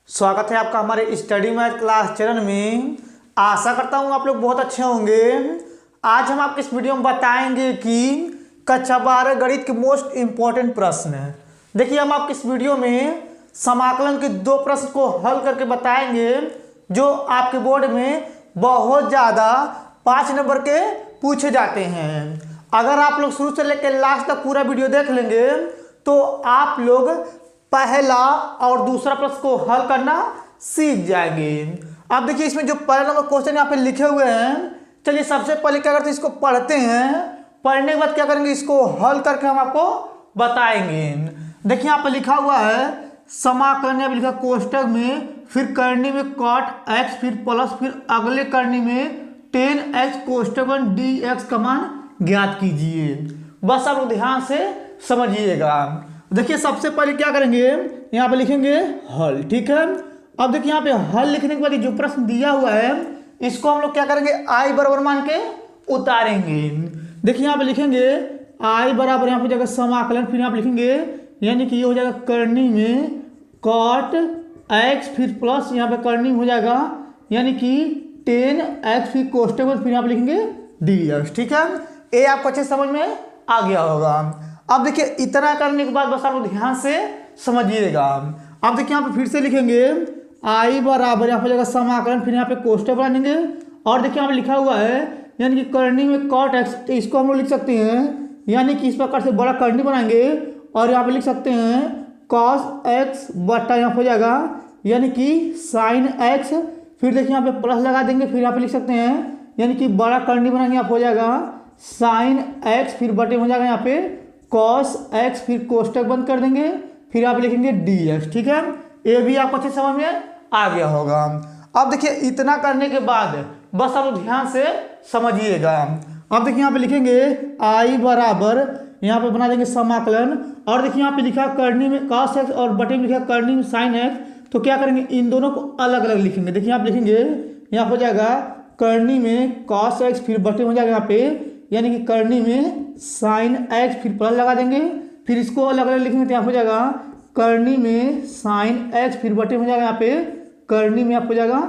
स्वागत है आपका हमारे स्टडी मैथ क्लास चैनल में। आशा करता हूँ आप लोग बहुत अच्छे होंगे। आज हम आपको इस वीडियो में बताएंगे कि कक्षा 12 गणित के मोस्ट इम्पोर्टेंट प्रश्न है। देखिए, हम आपको इस वीडियो में समाकलन के 2 प्रश्न को हल करके बताएंगे जो आपके बोर्ड में बहुत ज़्यादा 5 नंबर के पूछे जाते हैं। अगर आप लोग शुरू से लेकर लास्ट तक पूरा वीडियो देख लेंगे तो आप लोग पहला और दूसरा प्रश्न को हल करना सीख जाएंगे। अब देखिए, इसमें जो पहला नंबर क्वेश्चन यहाँ पे लिखे हुए हैं, चलिए सबसे पहले क्या करते हैं, इसको पढ़ते हैं। पढ़ने के बाद क्या करेंगे, इसको हल करके हम आपको बताएंगे। देखिए, यहाँ पे लिखा हुआ है समाकलन, यहाँ पे लिखा कोष्टक में, फिर करनी में cot x, फिर प्लस, फिर अगले करनी में 10x कोष्टक में dx का मान ज्ञात कीजिए। बस आप लोग ध्यान से समझिएगा। देखिए, सबसे पहले क्या करेंगे, यहाँ पे लिखेंगे हल। ठीक है, अब देखिए यहाँ पे हल लिखने के बाद जो प्रश्न दिया हुआ है इसको हम लोग क्या करेंगे, आई बराबर मान के उतारेंगे। देखिए यहाँ पे लिखेंगे आई बराबर, यहाँ पे जाएगा समाकलन, फिर यहाँ पे लिखेंगे यानी कि ये हो जाएगा करनी में cot x, फिर प्लस यहाँ पे करनी में हो जाएगा यानी कि 10x, फिर कोष्टक में, फिर यहाँ पे लिखेंगे dx। ठीक है, ये आपको अच्छे समझ में आ गया होगा। अब देखिए, इतना करने के बाद बस आप लोग ध्यान से समझिएगा। अब देखिए यहाँ पे फिर से लिखेंगे आई बराबर, यहाँ पे जाएगा समाकलन, फिर यहाँ पे कोष्टक बनाएंगे और देखिए यहाँ पे लिखा हुआ है यानी कि करनी में cot x, तो इसको हम लोग लिख सकते हैं यानी कि इस प्रकार से बड़ा करनी बनाएंगे और यहाँ पे लिख सकते हैं cos x बटा यहाँ पे हो जाएगा यानी कि sin x, फिर देखिए यहाँ पे प्लस लगा देंगे, फिर यहाँ पे लिख सकते हैं यानी कि बड़ा करनी बनाएंगे, यहाँ पे हो जाएगा sin x, फिर बटे हो जाएगा यहाँ पे cos x, फिर कोष्टक बंद कर देंगे, फिर आप लिखेंगे dx। ठीक है, ये भी आपको अच्छे समझ में आ गया होगा। अब देखिए, इतना करने के बाद बस आप ध्यान से समझिएगा। अब देखिए यहाँ पे लिखेंगे i बराबर, यहाँ पे बना देंगे समाकलन और देखिए यहाँ पे लिखा करनी में cos x और बटे में लिखा करनी में sin x, तो क्या करेंगे, इन दोनों को अलग अलग लिखेंगे। देखिए आप लिखेंगे यहाँ हो जाएगा करनी में cos x, फिर बटे हो जाएगा यहाँ पे यानी कि करनी में sin x, फिर प्लस लगा देंगे, फिर इसको अलग अलग लिखेंगे तो यहाँ हो जाएगा करनी में sin x, फिर बटे हो जाएगा यहाँ पे करनी में आपको जाएगा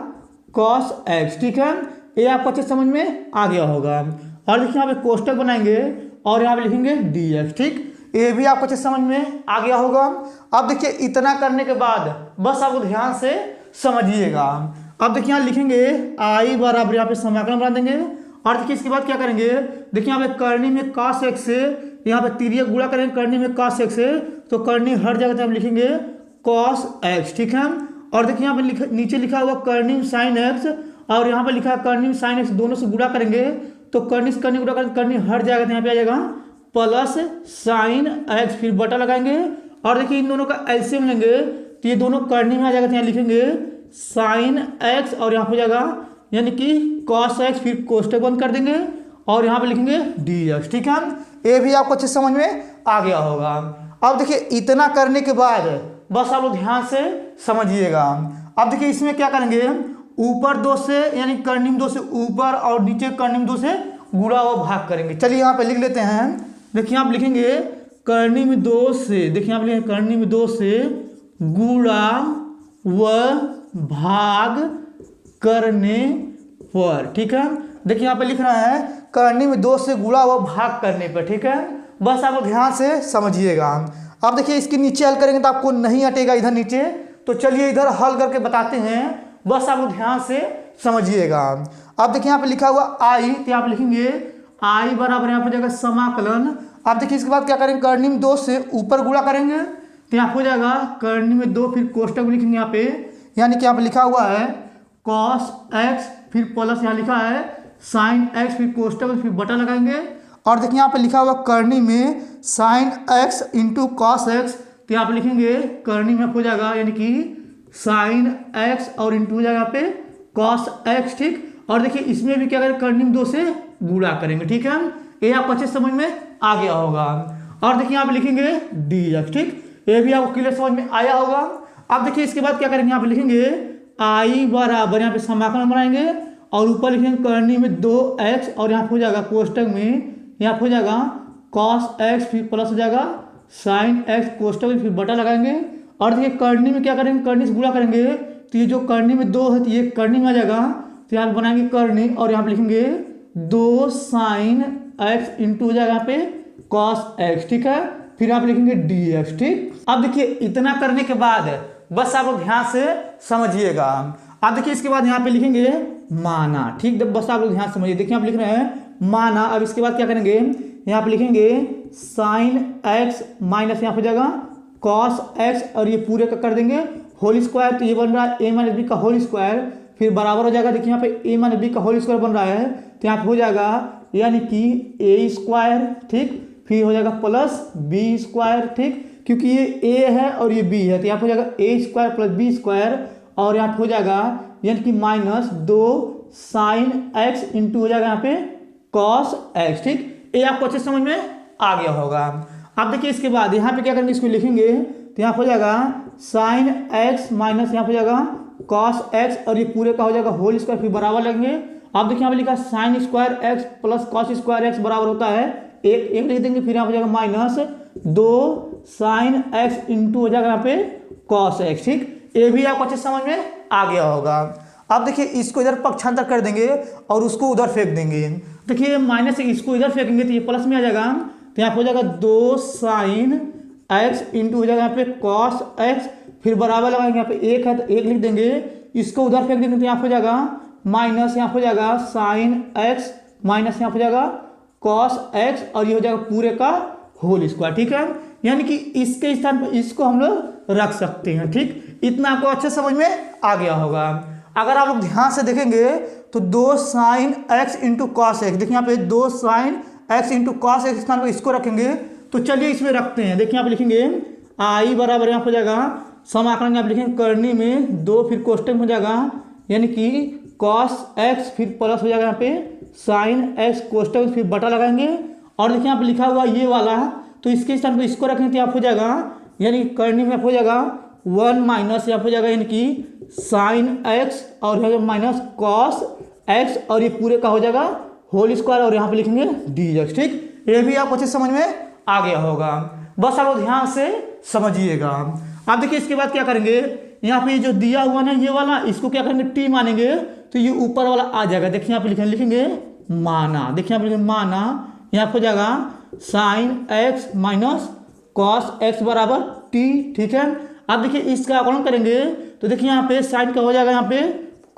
cos x। ठीक है, ये आपको अच्छे समझ में आ गया होगा। और देखिए यहाँ पे कोष्टक बनाएंगे और यहाँ पे लिखेंगे dx। ठीक, ये भी आपको अच्छे समझ में आ गया होगा। अब देखिए, इतना करने के बाद बस आपको ध्यान से समझिएगा। अब देखिए यहाँ लिखेंगे आई बराबर, यहाँ पे समाकलन बना देंगे और देखिए इसके बाद क्या करेंगे, देखिए यहाँ पे करनी में cos x से यहाँ पे तिर्यक गुणा करेंगे करनी में cos x से, तो करनी हर जगह पे हम लिखेंगे cos x। ठीक है, और देखिए यहाँ पे नीचे लिखा हुआ करनी में sin x और यहाँ पे लिखा है करनी में sin x, दोनों से गुणा करेंगे तो करनी से करनी गुणा करेंगे, करनी हर जगह यहाँ पे आ जाएगा प्लस sin x, फिर बटा लगाएंगे और देखिए इन दोनों का एलसीएम लेंगे तो ये दोनों करनी में आ जाएगा, यहाँ लिखेंगे sin x और यहाँ पे जाएगा यानी कि cos x, फिर कोष्टक बंद कर देंगे और यहाँ पे लिखेंगे dx। ठीक है, ये भी आपको अच्छे समझ में आ गया होगा। अब देखिए, इतना करने के बाद बस आप लोग ध्यान से समझिएगा। अब देखिए इसमें क्या करेंगे, ऊपर 2 से यानी करनी में 2 से ऊपर और नीचे करनी में 2 से गुणा व भाग करेंगे। चलिए यहाँ पे लिख लेते हैं। देखिए आप लिखेंगे करनी में 2 से, देखिए आप लिखेंगे करनी में 2 से गुणा व भाग करने पर। ठीक है, देखिए यहाँ पे लिख रहा है करनी में 2 से गुणा व भाग करने पर। ठीक है, बस आप ध्यान से समझिएगा। अब देखिए इसके नीचे हल करेंगे तो आपको नहीं हटेगा इधर नीचे, तो चलिए इधर हल करके बताते हैं, बस आप ध्यान से समझिएगा। अब देखिए यहाँ पे लिखा हुआ आई, तो यहाँ पे लिखेंगे आई बराबर, यहाँ पे जाएगा समाकलन। अब देखिए इसके बाद क्या करेंगे, करनी में 2 से ऊपर गुणा करेंगे तो यहाँ हो जाएगा करनी में 2, फिर कोष्टक लिखेंगे यहाँ पे यानी कि यहाँ पे लिखा हुआ है cos x, फिर प्लस यहाँ लिखा है sin x, फिर कोष्टक, फिर बटा लगाएंगे और देखिए यहाँ पे लिखा हुआ करनी में sin x into cos x, तो यहाँ पे लिखेंगे करनी में हो जाएगा यानी कि sin x और इंटू हो जाएगा यहाँ पे cos x। ठीक, और देखिए इसमें भी क्या करें, करनी में 2 से गुणा करेंगे। ठीक है, ये आपको अच्छे समझ में आ गया होगा। और देखिए यहाँ पे लिखेंगे dx। ठीक, ये भी आपको क्लियर समझ में आया होगा। अब देखिए इसके बाद क्या करेंगे, यहाँ पे लिखेंगे आई बराबर, यहाँ पे समाकलन बनाएंगे और ऊपर लिखेंगे करनी में 2x और यहाँ पे हो जाएगा कोष्टक में यहाँ पे हो जाएगा cos x, फिर प्लस हो जाएगा sin x, कोष्टक में फिर बटा लगाएंगे और देखिए करनी में क्या करेंगे, करनी से गुणा करेंगे तो ये जो करनी में 2 है तो ये करनी में आ जाएगा, तो यहाँ पे बनाएंगे करनी और यहाँ पे लिखेंगे 2 साइन एक्स इंटू हो जाएगा यहाँ पे कॉस एक्स, ठीक है। फिर आप लिखेंगे dx, ठीक। अब देखिए इतना करने के बाद बस आप लोग ध्यान से समझिएगा। अब देखिए इसके बाद यहाँ पे लिखेंगे माना, ठीक। बस आप लोग ध्यान से समझिए। देखिए आप लिख रहे हैं माना। अब इसके बाद क्या करेंगे, यहाँ पे लिखेंगे साइन एक्स माइनस यहाँ पे जाएगा कॉस एक्स और ये पूरे का कर देंगे होल स्क्वायर, तो ये बन रहा है a माइनस बी का होल स्क्वायर। फिर बराबर हो जाएगा, देखिए यहाँ पे a माइनस बी का होल स्क्वायर बन रहा है, तो यहाँ पे हो जाएगा यानी कि a स्क्वायर, ठीक। फिर हो जाएगा प्लस बी स्क्वायर, ठीक, क्योंकि ये a है और ये b है, तो यहाँ पे हो जाएगा a square plus B square और यहाँ पे हो जाएगा यानी कि माइनस 2 साइन एक्स इंटू हो जाएगा यहाँ पे कॉस एक्स, ठीक। ये आपको अच्छे समझ में आ गया होगा। अब देखिए इसके बाद यहाँ पे क्या करेंगे, इसको लिखेंगे तो यहाँ पे हो जाएगा साइन एक्स माइनस यहाँ पे हो जाएगा कॉस एक्स और ये पूरे का हो जाएगा होल स्क्वायर, फिर बराबर लगेंगे। अब देखिए यहाँ पे लिखा sine square x plus cos square x बराबर होता है एक लिख देंगे, फिर यहाँ पे हो जाएगा माइनस 2 साइन एक्स इंटू हो जाएगा यहाँ पे कॉस एक्स, ठीक। ये भी आपको अच्छे समझ में आ गया होगा। अब देखिए इसको इधर पक्षांतर कर देंगे और उसको उधर फेंक देंगे। देखिए माइनस से इसको इधर फेंकेंगे तो ये प्लस में आ जाएगा, तो यहाँ पे हो जाएगा 2 साइन एक्स इंटू हो जाएगा यहाँ पे कॉस एक्स, फिर बराबर लगाएंगे यहाँ पे 1 है तो 1 लिख देंगे, इसको उधर फेंक देंगे तो यहाँ पे हो जाएगा माइनस यहाँ पे हो जाएगा साइन एक्स माइनस यहाँ पे हो जाएगा कॉस एक्स और ये हो जाएगा पूरे का होल स्क्वायर, ठीक है। यानी कि इसके स्थान पर इसको हम लोग रख सकते हैं, ठीक। इतना आपको अच्छे समझ में आ गया होगा। अगर आप लोग ध्यान से देखेंगे तो 2 sine x into cos x, देखिए यहाँ पे 2 sine x into cos x स्थान पर इसको रखेंगे, तो चलिए इसमें रखते हैं। देखिए यहाँ पे लिखेंगे आई बराबर यहाँ पे हो जाएगा समाकलन, यहाँ पे लिखेंगे करनी में 2 फिर कोष्टक में हो जाएगा यानी कि कॉस एक्स फिर प्लस हो जाएगा यहाँ पे साइन एक्स कोष्टक फिर बटा लगाएंगे और देखिए यहाँ पे लिखा हुआ ये वाला, तो इसके स्थान पर इसको रखेंगे तो यहाँ हो जाएगा यानी करनी में हो जाएगा 1 माइनस यहाँ हो जाएगा यानी कि साइन एक्स और यहाँ माइनस कॉस एक्स और ये पूरे का हो जाएगा होल स्क्वायर और यहाँ पे लिखेंगे dx, ठीक। ये भी आपको अच्छे समझ में आ गया होगा, बस आप ध्यान से समझिएगा। अब देखिए इसके बाद क्या करेंगे, यहाँ पे जो दिया हुआ ना ये वाला इसको क्या करेंगे t मानेंगे तो ये ऊपर वाला आ जाएगा। देखिए यहाँ पे लिखेंगे माना, देखिए यहाँ पे लिखेंगे माना, यहाँ पे हो जाएगा sine x minus cos x बराबर t, ठीक है। अब देखिए इसका अवकलन करेंगे तो देखिए यहाँ पे साइन का हो जाएगा यहाँ पे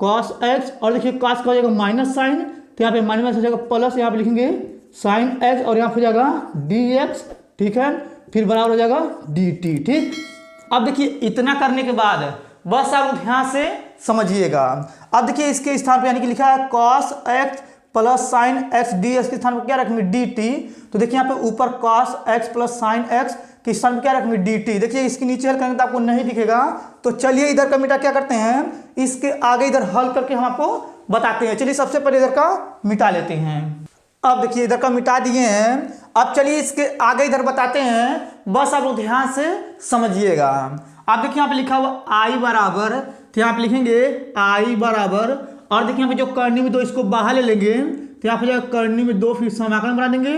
कॉस एक्स और देखिए कॉस का हो जाएगा माइनस साइन, तो यहाँ पे माइनस हो जाएगा प्लस, यहाँ पे लिखेंगे साइन एक्स और यहाँ पे हो जाएगा dx, ठीक है, फिर बराबर हो जाएगा dt, ठीक। अब देखिए इतना करने के बाद बस आप ध्यान से समझिएगा। अब देखिए इसके स्थान पे यानी कि लिखा है cos x plus sine x ds के स्थान पर क्या रखेंगे dt, तो देखिए यहाँ पे ऊपर cos x plus sine x के स्थान पर क्या रखेंगे dt। देखिए इसके नीचे हल करेंगे तो आपको नहीं दिखेगा, तो चलिए इधर का मिटा क्या करते हैं, इसके आगे इधर हल करके हम आपको बताते हैं। चलिए सबसे पहले इधर का मिटा लेते हैं। अब देखिए इधर का मिटा दिए हैं, अब चलिए इसके आगे इधर बताते हैं, बस आप लोग ध्यान से समझिएगा। अब देखिए यहाँ पे लिखा हुआ आई बराबर, तो यहाँ पे लिखेंगे आई बराबर और देखिए यहाँ पे जो करनी में 2 इसको बाहर ले लेंगे तो यहाँ पे जाएगा करनी में 2 फिर समाकलन बना देंगे।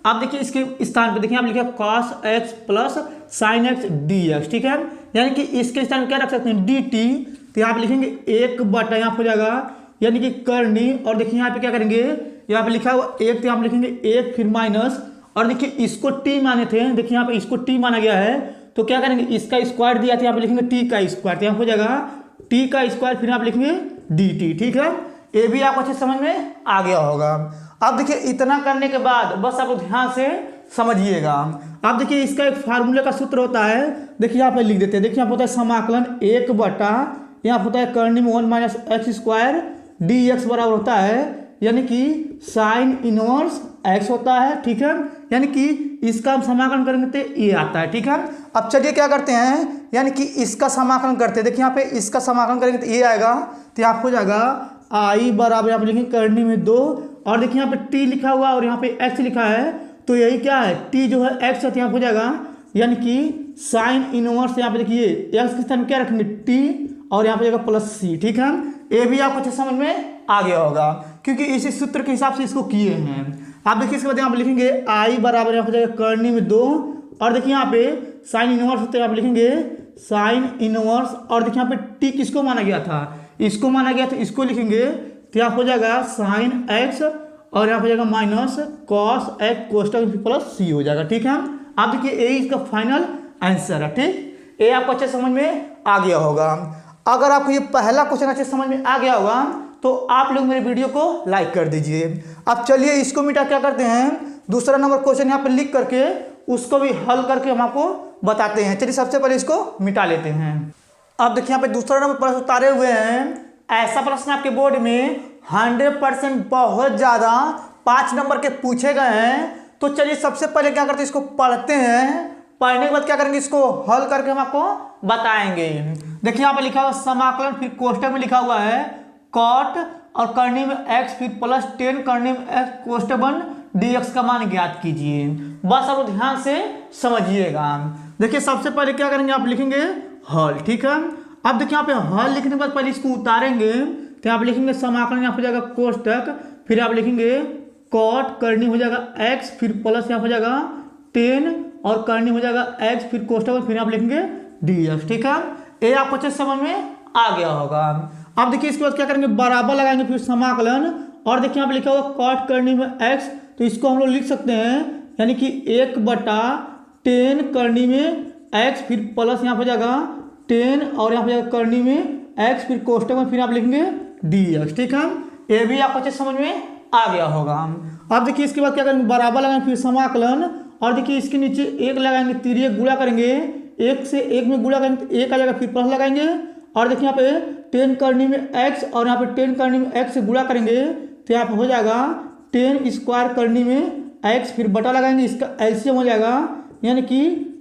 अब देखिए इसके स्थान पे देखिए यहाँ पे लिखा cos x plus sine x dx, ठीक है, यानी कि इसके स्थान पे क्या रख सकते हैं dt, तो यहाँ पे लिखेंगे 1 बटा यहाँ पे हो जाएगा यानी कि करनी और देखिए यहाँ पे क्या करेंगे, यहाँ पे लिखा हुआ 1 तो यहाँ पे लिखेंगे 1 फिर माइनस और देखिए इसको t माने थे, देखिए यहाँ पे इसको t माना गया है तो क्या करेंगे इसका स्क्वायर दिया था, यहाँ पे लिखेंगे t का स्क्वायर, तो यहाँ हो जाएगा t का स्क्वायर फिर यहाँ पे लिखेंगे dt, ठीक है। ये भी आपको अच्छे समझ में आ गया होगा। अब देखिए इतना करने के बाद बस आप ध्यान से समझिएगा। अब देखिए इसका एक फार्मूले का सूत्र होता है, देखिए यहाँ पे लिख देते हैं। देखिए यहाँ होता है समाकलन 1 बटा यहाँ होता है करनी में 1 माइनस एक्स स्क्वायर dx बराबर होता है यानी कि साइन इनवर्स x होता है, ठीक है, यानी कि इसका हम समाकलन करेंगे तो ये आता है, ठीक है। अब चलिए क्या करते हैं, यानी कि इसका समाकलन करते हैं। देखिए यहाँ पे इसका समाकलन करेंगे तो ये आएगा, तो यहाँ हो जाएगा आई बराबर यहाँ पे लिखेंगे करनी में 2 और देखिए यहाँ पे t लिखा हुआ और यहाँ पे x लिखा है, तो यही क्या है t जो है x है, तो यहाँ हो जाएगा यानी कि साइन इनवर्स यहाँ पे देखिए x के स्थान में क्या रखेंगे t और यहाँ पे जाएगा प्लस c, ठीक है। ये भी आपको अच्छे समझ में आ गया होगा क्योंकि इसी सूत्र के हिसाब से इसको किए हैं। आप देखिए इसके बाद यहाँ पे लिखेंगे आई बराबर यहाँ पे जाएगा करनी में 2 और देखिए यहाँ पे साइन इनवर्स होते हैं, यहाँ पे लिखेंगे साइन इनवर्स, और देखिए यहाँ पे टी किसको माना गया था, इसको माना गया था, इसको लिखेंगे तो यहाँ हो जाएगा साइन एक्स और यहाँ हो जाएगा माइनस कॉस एक्स कोष्टक प्लस सी हो जाएगा। ठीक है, आप देखिए ए इसका फाइनल आंसर है। ठीक, ये आपको अच्छे समझ में आ गया होगा। अगर आपको ये पहला क्वेश्चन अच्छे समझ में आ गया होगा तो आप लोग मेरे वीडियो को लाइक कर दीजिए। अब चलिए इसको मिटा क्या करते हैं, दूसरा नंबर क्वेश्चन यहाँ पे लिख करके उसको भी हल करके हम आपको बताते हैं। चलिए सबसे पहले इसको मिटा लेते हैं। अब देखिए यहाँ पे दूसरा नंबर प्रश्न उतारे हुए हैं। ऐसा प्रश्न आपके बोर्ड में 100% बहुत ज़्यादा 5 नंबर के पूछे गए हैं। तो चलिए सबसे पहले क्या करते हैं, इसको पढ़ते हैं। पढ़ने के बाद क्या करेंगे, इसको हल करके हम आपको बताएंगे। देखिए यहाँ पे लिखा हुआ समाकलन, फिर कोष्टक में लिखा हुआ है कॉट और करनी में x फिर प्लस 10 करनी में x कोष्टक बन dx का मान ज्ञात कीजिए। बस आप ध्यान से समझिएगा। देखिए सबसे पहले क्या करेंगे, आप लिखेंगे हल। ठीक है, अब देखिए यहाँ पे हल लिखने के बाद पहले इसको उतारेंगे तो आप लिखेंगे समाकलन, यहाँ हो जाएगा कोष्टक, फिर आप लिखेंगे कॉट करनी हो जाएगा x फिर प्लस यहाँ हो जाएगा 10 और करनी हो जाएगा x फिर कोष्टक, फिर आप लिखेंगे dx। ठीक है, ये आपको अच्छे समझ में आ गया होगा। अब देखिए इसके बाद क्या करेंगे, बराबर लगाएंगे फिर समाकलन, और देखिए यहाँ पे लिखा हुआ कॉट करनी में x, तो इसको हम लोग लिख सकते हैं यानी कि 1/10 करनी में x फिर प्लस यहाँ हो जाएगा 10 और यहाँ हो जाएगा करनी में x फिर कोष्टक में, फिर आप लिखेंगे dx। ठीक है, ये भी आपको अच्छे समझ में आ गया होगा। अब देखिए इसके बाद क्या करेंगे, बराबर लगाएंगे फिर समाकलन, और देखिए इसके नीचे 1 लगाएंगे, तिर्यक गुणा करेंगे, 1 से 1 में गुणा करेंगे तो 1 आ जाएगा, फिर प्लस लगाएंगे, और देखिए यहाँ पे 10 करनी में x और यहाँ पे 10 करनी में x से गुणा करेंगे तो यहाँ पे हो जाएगा 10 स्क्वायर करनी में x, फिर बटा लगाएंगे, इसका एलसीएम हो जाएगा यानी कि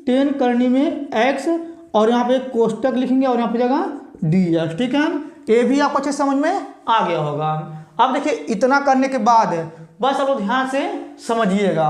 10 करनी में x और यहाँ पे कोष्टक लिखेंगे और यहाँ पे जाएगा dx। ठीक है, ये भी आपको अच्छे समझ में आ गया होगा। अब देखिए इतना करने के बाद बस आप लोग ध्यान से समझिएगा।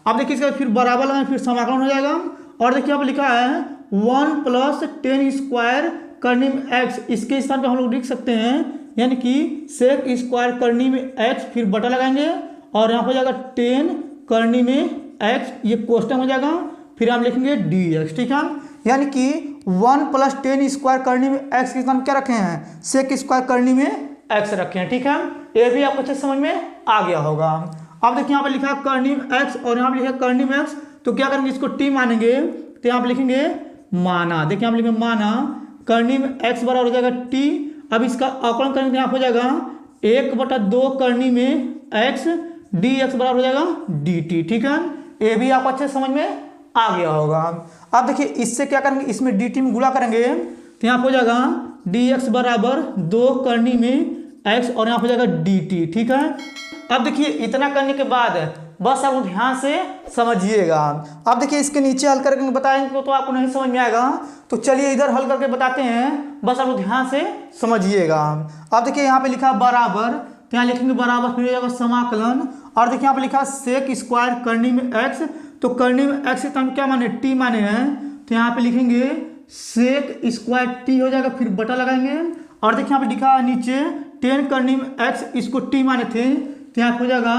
अब देखिए इसका फिर बराबर लगाएंगे, फिर समाकलन हो जाएगा, और देखिए यहाँ पे लिखा है 1 + 10 स्क्वायर करनी में x, इसके स्थान पे हम लोग लिख सकते हैं यानी कि सेक स्क्वायर करनी में x, फिर बटा लगाएंगे और यहाँ हो जाएगा 10 करनी में x, ये कोष्टक हो जाएगा, फिर आप लिखेंगे dx। ठीक है, यानी कि 1 + 10 स्क्वायर करनी में x के स्थान क्या रखे हैं, सेक स्क्वायर करनी में x रखे हैं। ठीक है, ये भी आपको अच्छे समझ में आ गया होगा। अब देखिए यहाँ पे लिखा है करनी में x और यहाँ पे लिखा है करनी में x, तो क्या करेंगे, इसको t मानेंगे तो यहाँ पे लिखेंगे माना। देखिए यहाँ पे लिखेंगे माना करनी में x बराबर हो जाएगा t। अब इसका अवकलन करेंगे तो यहाँ हो जाएगा 1/2 करनी में x dx बराबर हो जाएगा dt। ठीक है, ये भी आपको अच्छे समझ में आ गया होगा। अब देखिए इससे क्या करेंगे, इसमें dt में गुणा करेंगे तो यहाँ हो जाएगा dx बराबर 2 करनी में x और यहाँ हो जाएगा dt। ठीक है, अब देखिए इतना करने के बाद बस आप ध्यान से समझिएगा। अब देखिए इसके नीचे हल करके बताएंगे तो आपको नहीं समझ में आएगा, तो चलिए इधर हल करके बताते हैं, बस आप ध्यान से समझिएगा। अब देखिए यहाँ पे लिखा बराबर, तो यहाँ लिखेंगे बराबर, फिर हो जाएगा समाकलन, और देखिए यहाँ पे लिखा सेक स्क्वायर करनी में x, तो करनी में x से क्या माने, t माने हैं, तो यहाँ पे लिखेंगे सेक स्क्वायर t हो जाएगा, फिर बटा लगाएंगे, और देखिए यहाँ पे लिखा है नीचे 10 करनी में x, इसको t माने थे, तो यहाँ हो जाएगा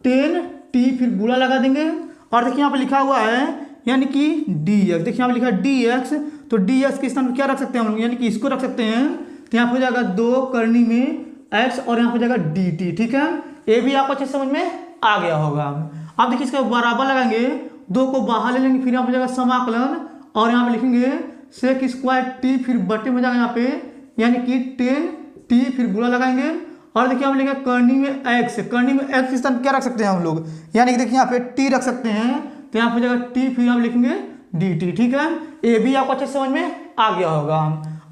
10t, फिर गुणा लगा देंगे, और देखिए यहाँ पे लिखा हुआ है यानी कि dx। देखिए यहाँ पे लिखा है dx, तो dx के स्थान पर क्या रख सकते हैं हम लोग, यानी कि इसको रख सकते हैं, तो यहाँ हो जाएगा 2 करनी में x और यहाँ हो जाएगा dt। ठीक है, ये भी आपको अच्छे समझ में आ गया होगा। अब देखिए इसका बराबर लगाएंगे, 2 को बाहर ले लेंगे, फिर यहाँ हो जाएगा समाकलन, और यहाँ पे लिखेंगे सेक स्क्वायर t, फिर बटे में जाएगा यहाँ पे यानी कि 10t, फिर गुणा लगाएंगे, और देखिए हम लिखेंगे करनी में x, करनी में x के स्थान क्या रख सकते हैं हम लोग, यानी कि देखिए यहाँ पे t रख सकते हैं, तो यहाँ पे जाएगा t, फिर हम लिखेंगे dt। ठीक है, ये भी आपको अच्छे समझ में आ गया होगा।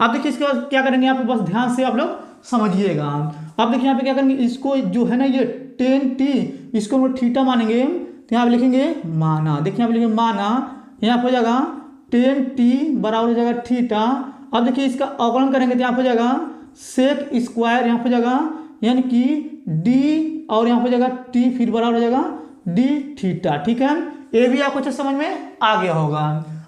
अब देखिए इसके बाद क्या करेंगे, यहाँ पे बस ध्यान से आप लोग समझिएगा। अब देखिए यहाँ पे क्या करेंगे, इसको जो है ना ये 10t, इसको हम लोग थीटा मानेंगे, तो यहाँ पे लिखेंगे माना। देखिए यहाँ पे लिखेंगे माना, यहाँ हो जाएगा 10t बराबर हो जाएगा थीटा। अब देखिए इसका अवकलन करेंगे तो यहाँ हो जाएगा सेक स्क्वायर, यहाँ हो जाएगा यानी कि d और यहाँ हो जाएगा t, फिर बराबर हो जाएगा d थीटा। ठीक है, ये भी आपको अच्छे समझ में आ गया होगा।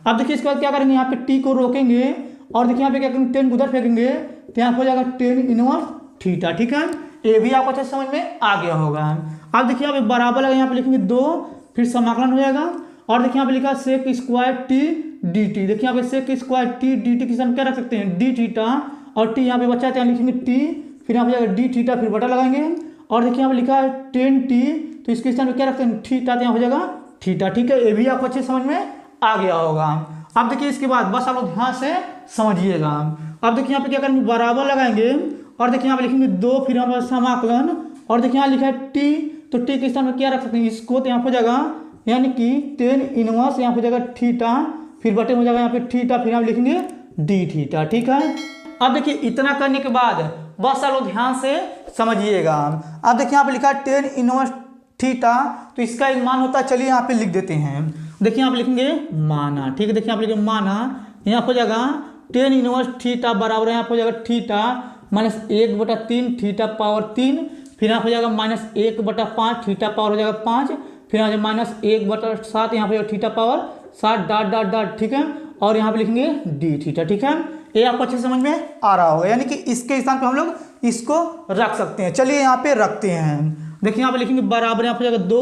अब देखिए इसके बाद क्या करेंगे, यहाँ पे t को रोकेंगे, और देखिए यहाँ पे क्या करेंगे 10 उधर फेंकेंगे, तो यहाँ हो जाएगा 10 इनवर्स थीटा। ठीक है, ये भी आपको अच्छे समझ में आ गया होगा। अब देखिए यहाँ पे बराबर लगा, यहाँ पे लिखेंगे 2, फिर समाकलन हो जाएगा, और देखिए यहाँ पे लिखा sec square t, D T. देखिए यहाँ पे sec square T D T की स्थान क्या रख सकते हैं डी थीटा, और टी यहाँ पे बचा है तो यहाँ लिखेंगे टी, फिर यहाँ पे जाएगा डी थीटा, फिर बटा लगाएंगे। और देखिए यहाँ पे लिखा है 10t, तो इसके स्थान पे क्या रखते हैं थीटा, तो यहाँ हो जाएगा थीटा। ठीक है, ये भी आपको अच्छे समझ में आ गया होगा। अब देखिए इसके बाद बस आप लोग ध्यान से समझिएगा। अब देखिए यहाँ पे क्या करेंगे बराबर लगाएंगे, और देखिए यहाँ पे लिखेंगे 2, फिर यहाँ पर समाकलन, और देखिए यहाँ लिखा है टी, तो टी के स्थान पर क्या रख सकते हैं इसको, तो यहाँ हो जाएगा यानी कि 10 इनवर्स, यहाँ हो जाएगा थीटा, फिर बटे हो जाएगा यहाँ पे थीटा, फिर हम लिखेंगे डी थीटा। ठीक है, अब देखिए इतना करने के बाद बस आप लोग ध्यान से समझिएगा। अब देखिए यहाँ पे लिखा है 10 इनवर्स थीटा, तो इसका एक मान होता है, चलिए यहाँ पे लिख देते हैं। देखिए यहाँ पे लिखेंगे माना। ठीक है, देखिए यहाँ पे लिखेंगे माना, यहाँ हो जाएगा 10 इनवर्स थीटा बराबर यहाँ हो जाएगा थीटा माइनस 1/3 थीटा पावर 3, फिर यहाँ हो जाएगा -1/5 थीटा पावर हो जाएगा 5, फिर यहाँ -1/7 यहाँ पे theta power 7 dot dot dot. ठीक है, और यहाँ पे लिखेंगे डी थीटा। ठीक है, ये आपको अच्छे समझ में आ रहा होगा, यानी कि इसके स्थान पे हम लोग इसको रख सकते हैं। चलिए यहाँ पे रखते हैं। देखिए यहाँ पे लिखेंगे बराबर यहाँ पे हो जाएगा 2,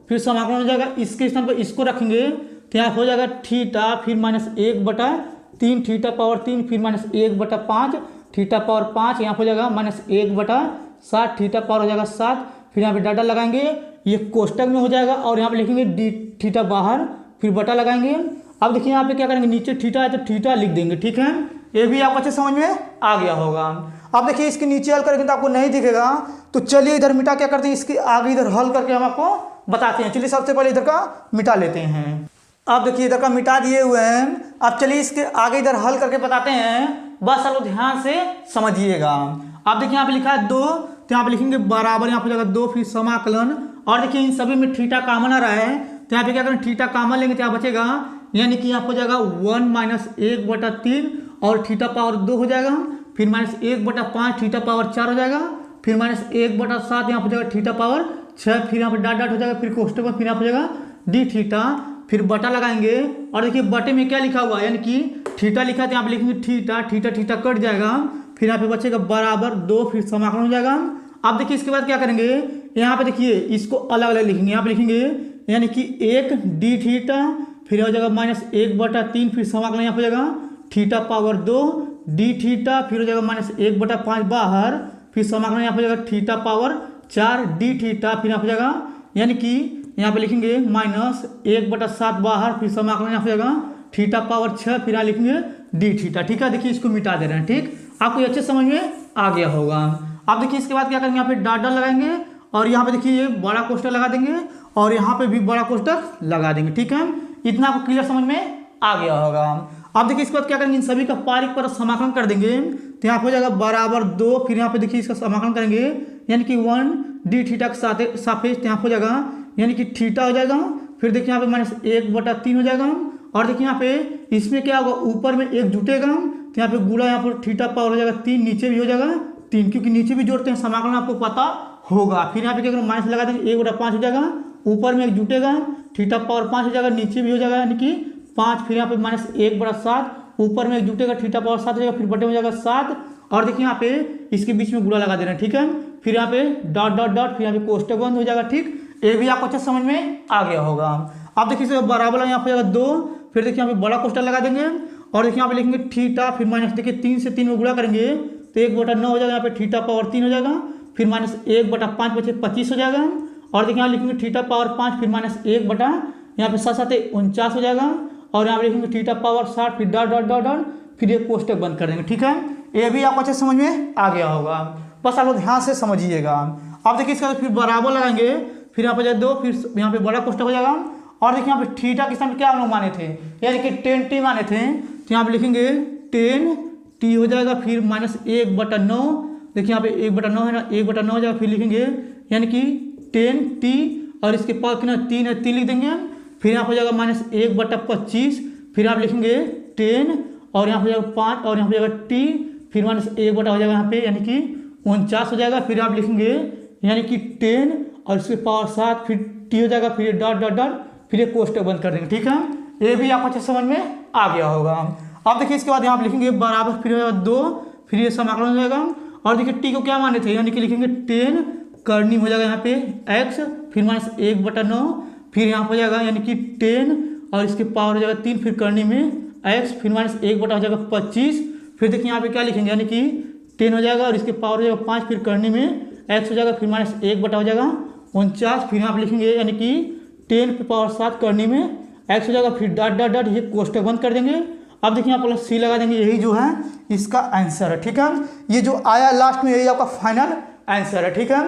फिर समाकलन हो जाएगा, इसके स्थान पर इसको रखेंगे तो यहाँ हो जाएगा थीटा, फिर -1/3 थीटा पावर 3, फिर -1/5 थीटा पावर 5, यहाँ हो जाएगा -1/7 थीटा पावर हो जाएगा 7, फिर यहाँ पे डाटा लगाएंगे, ये कोष्टक में हो जाएगा, और यहाँ पे लिखेंगे डी थीटा बाहर, फिर बटा लगाएंगे। अब देखिए यहाँ पे क्या करेंगे नीचे थीटा है तो थीटा लिख देंगे। ठीक है, ये भी आपको अच्छे समझ में आ गया होगा। अब देखिए इसके नीचे हल करेंगे तो आपको नहीं दिखेगा, तो चलिए इधर मिटा क्या करते हैं, इसके आगे इधर हल करके हम आपको बताते हैं। चलिए सबसे पहले इधर का मिटा लेते हैं। अब देखिए इधर का मिटा दिए हुए हैं, अब चलिए इसके आगे इधर हल करके बताते हैं, बस आप ध्यान से समझिएगा। अब देखिए यहाँ पे लिखा है 2, तो यहाँ पे लिखेंगे बराबर यहाँ पे जाएगा 2, फिर समाकलन, और देखिए इन सभी में थीटा कॉमन आ रहा है, तो यहाँ पे क्या करें थीटा कॉमन लेंगे तो यहाँ बचेगा, यानी कि यहाँ हो जाएगा 1 - 1/3 और थीटा पावर 2 हो जाएगा, फिर -1/5 थीटा पावर 4 हो जाएगा, फिर -1/7 यहाँ हो जाएगा थीटा पावर 6, फिर यहाँ पे डॉट डॉट हो जाएगा, फिर कोष्टक में फिर यहाँ हो जाएगा डी थीटा, फिर बटा लगाएंगे, और देखिए बटे में क्या लिखा हुआ है, यानी कि थीटा लिखा है तो यहाँ पे लिखेंगे थीटा, थीटा थीटा कट जाएगा, फिर यहाँ पे बचेगा बराबर 2, फिर समाकलन हो जाएगा। अब देखिए इसके बाद क्या करेंगे, यहाँ पे देखिए इसको अलग अलग लिखेंगे, यहाँ पे लिखेंगे यानी कि 1 डी थीटा, फिर हो जाएगा -1/3, फिर समाकलन यहाँ हो जाएगा थीटा पावर 2 डी थीटा, फिर हो जाएगा -1/5 बाहर, फिर समाकलन यहाँ हो जाएगा थीटा पावर 4 डी थीटा, फिर यहाँ हो जाएगा यानी कि यहाँ पे लिखेंगे -1/7 बाहर, फिर समाकलन यहाँ हो जाएगा थीटा पावर 6, फिर यहाँ लिखेंगे डी थीटा। ठीक है, देखिए इसको मिटा दे रहे हैं। ठीक, आपको अच्छे समझ में आ गया होगा। अब देखिए इसके बाद क्या करेंगे, यहाँ पे डॉट डॉट लगाएंगे, और यहाँ पे देखिए ये बड़ा कोष्टक लगा देंगे, और यहाँ पे भी बड़ा कोष्टक लगा देंगे। ठीक है, इतना आपको क्लियर समझ में आ गया होगा। अब देखिए इसके बाद क्या करेंगे, इन सभी का पारीक पर समाकलन कर देंगे, तो यहाँ हो जाएगा बराबर 2, फिर यहाँ पे देखिए इसका समाकलन करेंगे, यानी कि 1 डी थीटा के सापेक्ष यहाँ हो जाएगा, यानी कि थीटा हो जाएगा, फिर देखिए यहाँ पे -1/3 हो जाएगा, और देखिए यहाँ पे इसमें क्या होगा, ऊपर में 1 जुटेगा, तो यहाँ पे गुणा यहाँ पर थीटा पावर हो जाएगा 3, नीचे भी हो जाएगा 3, क्योंकि नीचे भी जोड़ते हैं, समाकलन आपको पता होगा। फिर यहाँ पे क्या करेंगे माइनस लगा देंगे, 1/5 हो जाएगा, ऊपर में 1 जुटेगा, थीटा पावर 5 हो जाएगा, नीचे भी हो जाएगा यानी कि 5, फिर यहाँ पे -1/7, ऊपर में 1 जुटेगा, थीटा पावर 7 हो जाएगा, फिर बटे हो जाएगा 7, और देखिए यहाँ पे इसके बीच में गुणा लगा देना। ठीक है, फिर यहाँ पे डॉट डॉट डॉट, फिर यहाँ पे कोष्टक बंद हो जाएगा। ठीक, ये भी आपको अच्छे समझ में आ गया होगा। अब देखिए इसे बराबर यहाँ पे जाएगा 2, फिर देखिए यहाँ पे बड़ा कोष्टक लगा देंगे, और देखिए यहाँ पे लिखेंगे थीटा, फिर माइनस देखिए 3 से 3 में गुणा करेंगे तो 1/9 हो जाएगा, यहाँ पे थीटा पावर 3 हो जाएगा, फिर -1/5 बचे 25 हो जाएगा, और देखिए यहाँ लिखेंगे थीटा पावर 5, फिर -1 यहाँ पे 7 7 49 हो जाएगा, और यहाँ पे लिखेंगे थीटा पावर 60, फिर डॉट डॉट डॉट डॉट, फिर ये कोष्टक बंद कर देंगे। ठीक है, ये भी आपको अच्छे समझ में आ गया होगा, बस आप लोग ध्यान से समझिएगा। अब देखिए इसका फिर बराबर लगाएंगे, फिर यहाँ पे जाए 2, फिर यहाँ पे बड़ा कोष्टक हो जाएगा, और देखिए यहाँ पे थीटा के स्थान पे क्या हम लोग माने थे, यानी कि 10t माने थे, तो यहाँ पे लिखेंगे 10t हो जाएगा, फिर -1/9, देखिए यहाँ पे 1/9 है ना, 1/9 हो जाएगा, फिर लिखेंगे यानी कि 10t, और इसके पास कितना 3 है, 3 लिख देंगे, फिर यहाँ हो जाएगा -1/25, फिर आप लिखेंगे 10, और यहाँ हो जाएगा 5, और यहाँ हो जाएगा t, फिर -1 हो जाएगा यहाँ पे यानी कि 49 हो जाएगा, फिर आप लिखेंगे यानी कि 10 और इसके पावर 7, फिर t हो जाएगा, फिर डॉट डॉट डॉट, फिर ये कोष्टक बंद कर देंगे। ठीक है, ये भी आपको अच्छे समझ में आ गया होगा। अब देखिए इसके बाद यहाँ पे लिखेंगे बराबर, फिर हो जाएगा 2, फिर ये समाकलन हो जाएगा, और देखिए t को क्या माने थे, यानी कि लिखेंगे 10 करनी हो जाएगा यहाँ पे x, फिर -1/9, फिर यहाँ हो जाएगा यानी कि 10, और इसके पावर हो जाएगा 3, फिर करनी में एक्स फिर माइनस 1 बटा हो जाएगा 25। फिर देखिए यहाँ पे क्या लिखेंगे यानी कि 10 हो जाएगा और इसके पावर हो जाएगा 5, फिर करने में एक्स हो जाएगा फिर माइनस 1 बटा हो जाएगा 49। फिर यहाँ पे लिखेंगे यानी कि 10 पे पावर 7 करने में एक्स हो जाएगा फिर डॉट डॉट डॉट, ये कोष्टक बंद कर देंगे। अब देखिए यहाँ प्लस सी लगा देंगे, यही जो है इसका आंसर है। ठीक है, ये जो आया लास्ट में यही आपका फाइनल आंसर है। ठीक है।